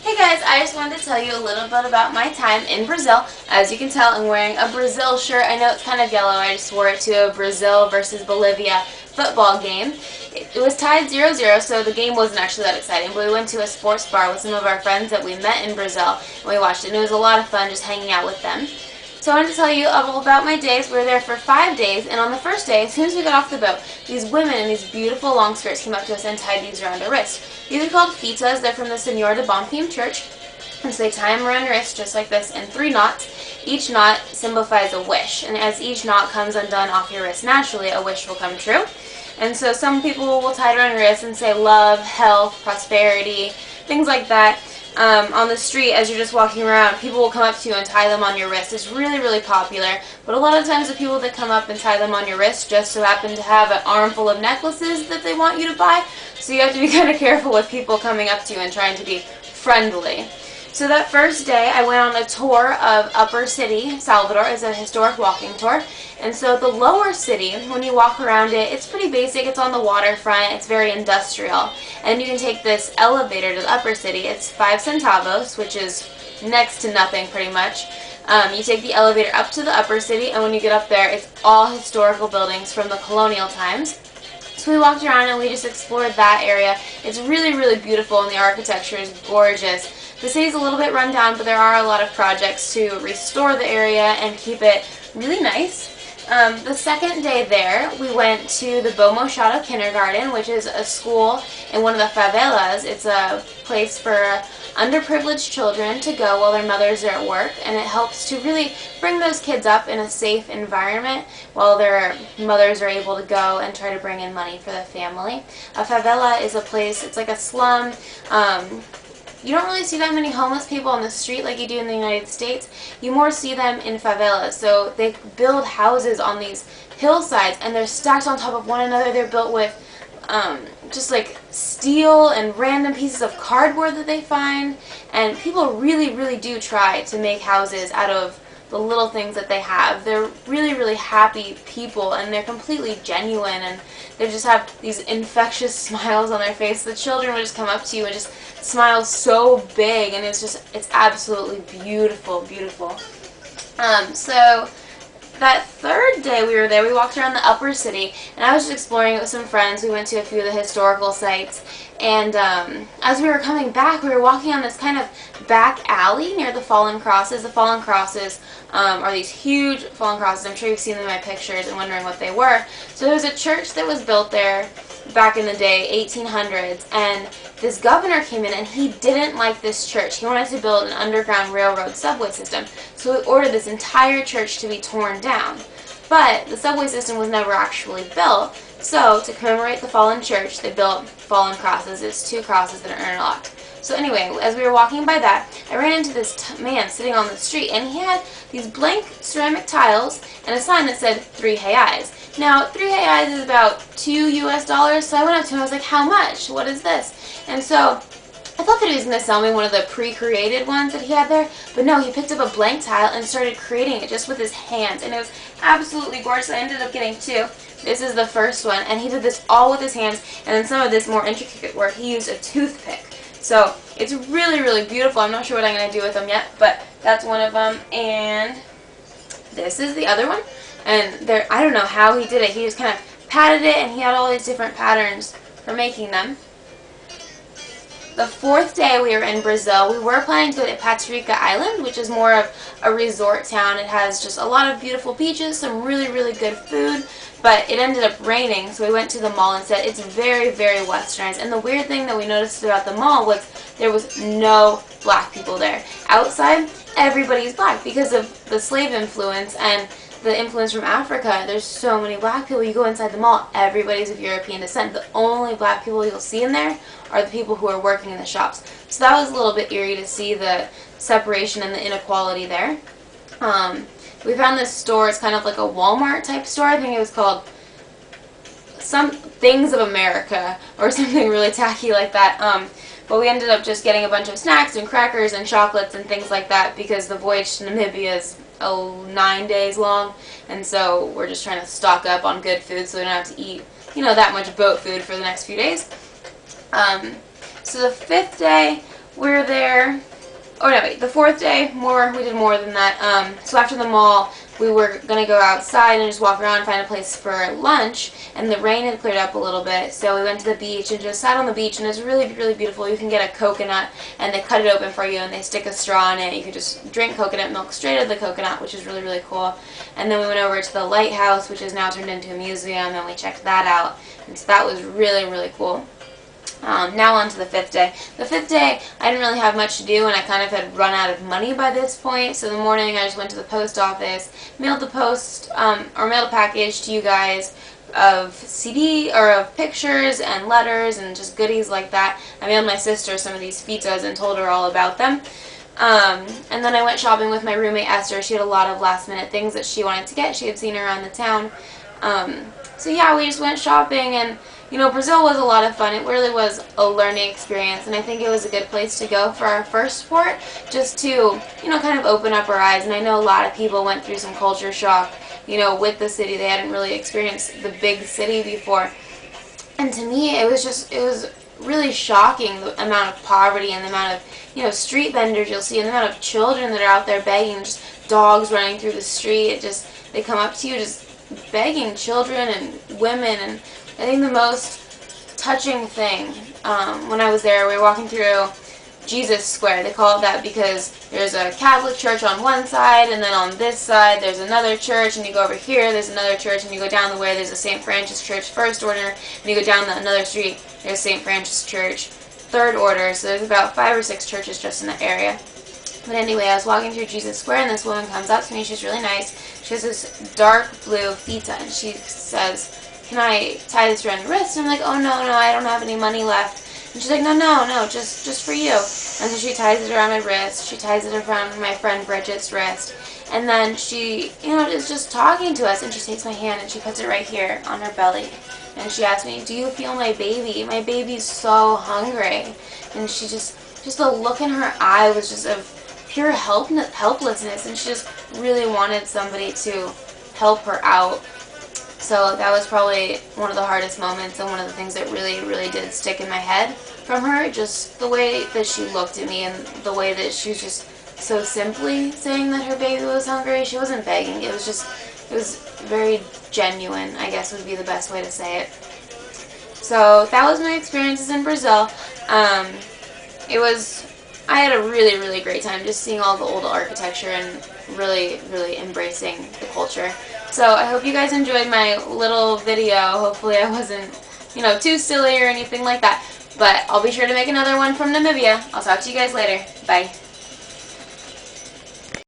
Hey guys, I just wanted to tell you a little bit about my time in Brazil. As you can tell, I'm wearing a Brazil shirt. I know it's kind of yellow. I just wore it to a Brazil versus Bolivia football game. It was tied 0-0, so the game wasn't actually that exciting, but we went to a sports bar with some of our friends that we met in Brazil, and we watched it, and it was a lot of fun just hanging out with them. So I wanted to tell you all about my days. We were there for 5 days, and on the first day, as soon as we got off the boat, these women in these beautiful long skirts came up to us and tied these around our wrists. These are called fitas. They're from the Senhor de Bom Fim Church. And so they tie them around your wrist just like this in 3 knots. Each knot signifies a wish, and as each knot comes undone off your wrist naturally, a wish will come true. And so some people will tie it around your wrist and say love, health, prosperity, things like that. On the street, as you're just walking around, people will come up to you and tie them on your wrist. It's really, really popular. But a lot of times the people that come up and tie them on your wrist just so happen to have an armful of necklaces that they want you to buy. So you have to be kind of careful with people coming up to you and trying to be friendly. So that first day, I went on a tour of Upper City, Salvador. It's a historic walking tour. And so the lower city, when you walk around it, it's pretty basic. It's on the waterfront. It's very industrial. And you can take this elevator to the upper city. It's 5 centavos, which is next to nothing pretty much. You take the elevator up to the upper city, and when you get up there, it's all historical buildings from the colonial times. So we walked around and we just explored that area. It's really, really beautiful, and the architecture is gorgeous. The city's a little bit run down, but there are a lot of projects to restore the area and keep it really nice. The second day there, we went to the Bom Machado Kindergarten, which is a school in one of the favelas. It's a place for underprivileged children to go while their mothers are at work, and it helps to really bring those kids up in a safe environment while their mothers are able to go and try to bring in money for the family. A favela is a place, it's like a slum. You don't really see that many homeless people on the street like you do in the United States. You more see them in favelas. So they build houses on these hillsides, and they're stacked on top of one another. They're built with just like steel and random pieces of cardboard that they find. And people really, really do try to make houses out of the little things that they have. They're really, really happy people, and they're completely genuine, and they just have these infectious smiles on their face. The children would just come up to you and just smile so big, and it's absolutely beautiful, beautiful. So that third day we were there, we walked around the upper city, and I was just exploring it with some friends. We went to a few of the historical sites, and as we were coming back, we were walking on this kind of back alley near the Fallen Crosses. The Fallen Crosses are these huge fallen crosses. I'm sure you've seen them in my pictures and wondering what they were. So there was a church that was built there back in the day, 1800s, and this governor came in and he didn't like this church. He wanted to build an underground railroad subway system, so he ordered this entire church to be torn down. But the subway system was never actually built, so to commemorate the fallen church, they built fallen crosses. It's 2 crosses that are interlocked. So anyway, as we were walking by that, I ran into this man sitting on the street, and he had these blank ceramic tiles and a sign that said 3 reais. Now, 3 reais is about $2 US, so I went up to him and I was like, how much? What is this? And so I thought that he was going to sell me one of the pre-created ones that he had there, but no, he picked up a blank tile and started creating it just with his hands, and it was absolutely gorgeous. I ended up getting 2. This is the first one, and he did this all with his hands, and then some of this more intricate work, he used a toothpick. So it's really, really beautiful. I'm not sure what I'm going to do with them yet, but that's one of them, and this is the other one. And there, I don't know how he did it. He just kind of patted it, and he had all these different patterns for making them. The 4th day we were in Brazil, we were planning to go to Patrica Island, which is more of a resort town. It has just a lot of beautiful beaches, some really, really good food, but it ended up raining, so we went to the mall instead. It's very, very westernized, and the weird thing that we noticed throughout the mall was there was no black people there. Outside, everybody's black because of the slave influence and the influence from Africa. There's so many black people. You go inside the mall, everybody's of European descent. The only black people you'll see in there are the people who are working in the shops. So that was a little bit eerie to see the separation and the inequality there. We found this store. It's kind of like a Walmart type store. I think it was called Some Things of America or something really tacky like that. But we ended up just getting a bunch of snacks and crackers and chocolates and things like that because the voyage to Namibia is 9 days long, and so we're just trying to stock up on good food so we don't have to eat, that much boat food for the next few days. So the 5th day we were there. Oh no, wait, the fourth day, we did more than that. So after the mall, we were going to go outside and just walk around and find a place for lunch, and the rain had cleared up a little bit, so we went to the beach and just sat on the beach, and it's really, really beautiful. You can get a coconut, and they cut it open for you, and they stick a straw in it. You can just drink coconut milk straight out of the coconut, which is really, really cool. And then we went over to the lighthouse, which is now turned into a museum, and we checked that out, and so that was really, really cool. Now on to the fifth day. The fifth day, I didn't really have much to do, and I kind of had run out of money by this point. So in the morning, I just went to the post office, mailed the mailed a package to you guys of CD or of pictures and letters and just goodies like that. I mailed my sister some of these pizzas and told her all about them. And then I went shopping with my roommate Esther. She had a lot of last minute things that she wanted to get. She had seen around the town. So yeah, we just went shopping, and you know, Brazil was a lot of fun. It really was a learning experience, and I think it was a good place to go for our first sport, just to, you know, kind of open up our eyes. And I know a lot of people went through some culture shock, you know, with the city. They hadn't really experienced the big city before. And to me, it was really shocking, the amount of poverty and the amount of, you know, street vendors you'll see, and the amount of children that are out there begging, just dogs running through the street. They come up to you just begging, children and women. And I think the most touching thing, when I was there, we were walking through Jesus Square. They call it that because there's a Catholic church on one side, and then on this side there's another church, and you go over here, there's another church, and you go down the way, there's a St. Francis Church, First Order, and you go down another street, there's St. Francis Church, Third Order. So there's about 5 or 6 churches just in the area. But anyway, I was walking through Jesus Square, and this woman comes up to me. She's really nice. She has this dark blue fita, and she says, "Can I tie this around your wrist?" And I'm like, "Oh, no, I don't have any money left." And she's like, no, just for you. And so she ties it around my wrist. She ties it around my friend Bridget's wrist. And then she, you know, is just talking to us, and she takes my hand, and she puts it right here on her belly. And she asks me, "Do you feel my baby? My baby's so hungry." And she just the look in her eye was just of pure helplessness, and she just really wanted somebody to help her out. So that was probably one of the hardest moments, and one of the things that really, really did stick in my head from her. Just the way that she looked at me, and the way that she was just so simply saying that her baby was hungry. She wasn't begging. It was very genuine, I guess would be the best way to say it. So that was my experiences in Brazil. I had a really, really great time just seeing all the old architecture and really, really embracing the culture. So I hope you guys enjoyed my little video. Hopefully I wasn't, you know, too silly or anything like that. But I'll be sure to make another one from Namibia. I'll talk to you guys later. Bye.